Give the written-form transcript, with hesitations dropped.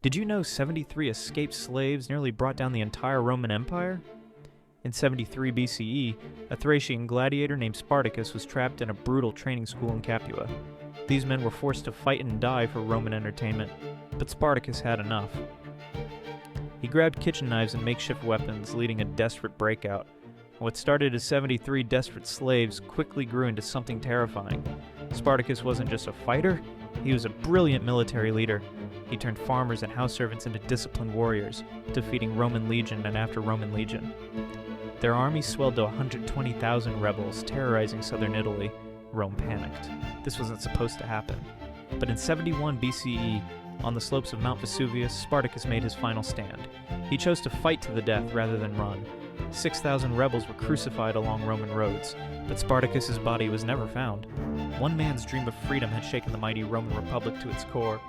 Did you know 73 escaped slaves nearly brought down the entire Roman Empire? In 73 BCE, a Thracian gladiator named Spartacus was trapped in a brutal training school in Capua. These men were forced to fight and die for Roman entertainment, but Spartacus had enough. He grabbed kitchen knives and makeshift weapons, leading a desperate breakout. What started as 73 desperate slaves quickly grew into something terrifying. Spartacus wasn't just a fighter, he was a brilliant military leader. He turned farmers and house servants into disciplined warriors, defeating Roman legion and after Roman legion. Their army swelled to 120,000 rebels, terrorizing southern Italy. Rome panicked. This wasn't supposed to happen. But in 71 BCE, on the slopes of Mount Vesuvius, Spartacus made his final stand. He chose to fight to the death rather than run. 6,000 rebels were crucified along Roman roads, but Spartacus's body was never found. One man's dream of freedom had shaken the mighty Roman Republic to its core.